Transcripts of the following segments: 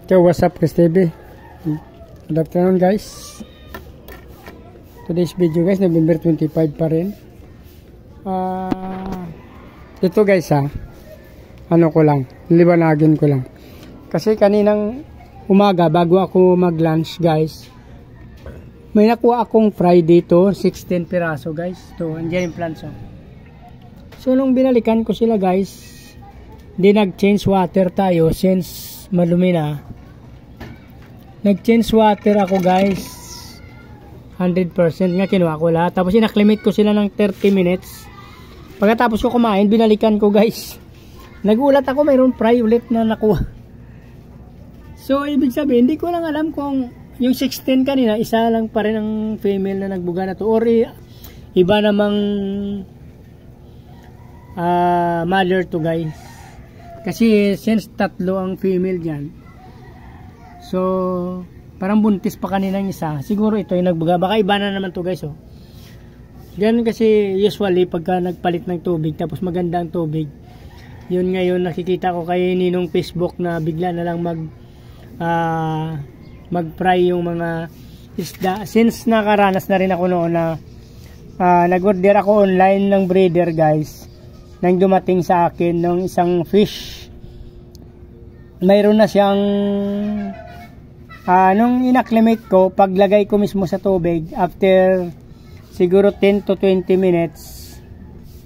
So what's up, Chris TV? Good afternoon guys. Today's video guys, November 25 pa rin. Ito guys ano ko lang, liwanagin ko lang. Kasi kaninang umaga bago ako mag-lunch guys, may nakuha akong fry dito, 16 piraso guys. Ito, andyan yung plants So nung binalikan ko sila guys, hindi nag-change water tayo since malumi na. Nag-change water ako guys 100% nga, kinuha ko lahat. Tapos inaklimate ko sila ng 30 minutes. Pagkatapos ko kumain, binalikan ko guys. Nagulat ako, mayroon fry ulit na nakuha. So ibig sabihin, hindi ko lang alam kung yung 16 kanina, isa lang pa rin ang female na nagbuga na to, or iba namang mother to guys. Kasi since tatlo ang female dyan, so parang buntis pa kaninang isa, siguro ito yung nagbuga. Baka iba na naman to guys Ganun kasi usually pagka nagpalit ng tubig tapos maganda ang tubig, yun ngayon nakikita ko kay Ninong Facebook na bigla na lang mag-fry yung mga isda. Since nakaranas na rin ako noon na nag-order ako online ng breeder guys, nang dumating sa akin ng isang fish, mayroon na siyang nung inacclimate ko, paglagay ko mismo sa tubig, after siguro 10 to 20 minutes,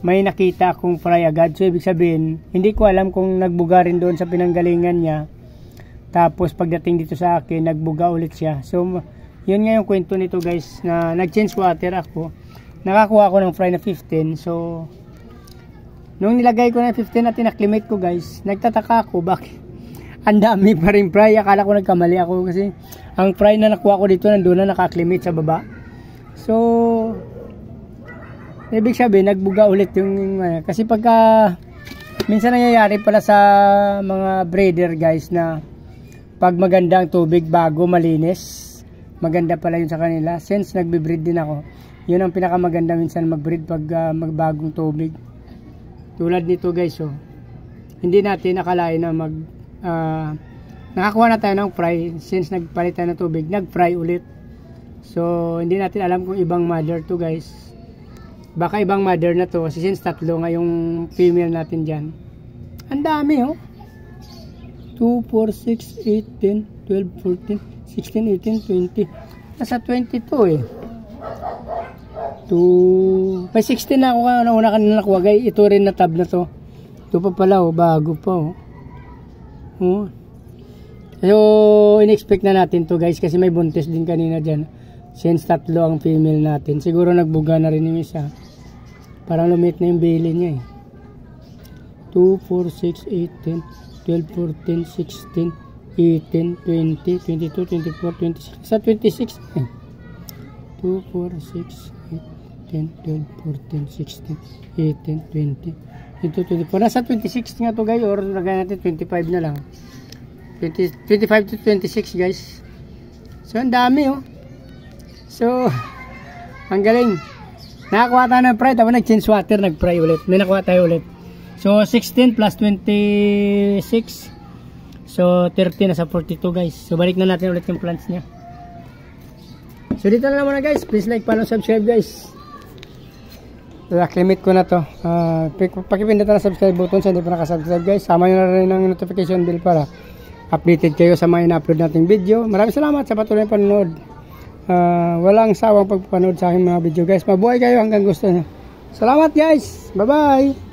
may nakita akong fry agad. So ibig sabihin, hindi ko alam kung nagbuga rin doon sa pinanggalingan niya. Tapos pagdating dito sa akin, nagbuga ulit siya. So yun nga yung kwento nito guys, na nag-change water ako. Nakakuha ako ng fry na 15. So nung nilagay ko na 15 at inacclimate ko guys, nagtataka ako bakit ang dami pa rin fry. Akala ko nagkamali ako kasi ang fry na nakuha ko dito nandun na naka-acclimate sa baba. So ibig sabihin nagbuga ulit yung kasi pagka minsan nangyayari pala sa mga breeder guys na pag maganda ang tubig bago malinis, maganda pala yun sa kanila. Since nagbe-breed din ako, yun ang pinakamaganda minsan mag-breed pag magbagong tubig. Tulad nito guys hindi natin nakalain na nakakuha na tayo ng fry. Since nagpalit tayo ng tubig, nag-fry ulit. So hindi natin alam kung ibang mother to guys. Baka ibang mother na to kasi since tatlo nga yung female natin dyan. Ang dami 2, 4, 6, 8, 10, 12, 14, 16, 18, 20. Nasa 22 may 16 na ako una kanina nakuha guys. Ito rin na tab na to. Ito pa pala bago pa So in-expect na natin to guys kasi may buntis din kanina dyan. Since tatlo ang female natin, siguro nagbuga na rin yung isa. Parang lumit na yung belly niya 2, 4, 6, 8, 10, 12, 14, 16, 18, 20, 22, 24, 26. Sa 26 2, 4, 6, 8, 10, 12, 14, 16, 18, 20, 22, 24. Nasa 26 nga to guys, or lagay natin 25 na lang. 25 to 26 guys. So ang dami So ang galing. Nakakuha tayo ng fry, tapos nag-change water, nag-fry ulit. May nakuha tayo ulit. So 16 plus 26, so 30 na sa 42 guys. So balik na natin ulit yung plants niya. So dito na lang muna guys. Please like, follow, subscribe guys. Limit ko na to. Pakipindot na subscribe button sa hindi pa nakasubscribe guys. Sama nyo na rin ng notification bell para updated kayo sa mga ina-upload nating video. Maraming salamat sa patuloy na panonood. Walang sawang pagpapanood sa aking mga video guys. Mabuhay kayo hanggang gusto nyo. Salamat guys. Bye bye.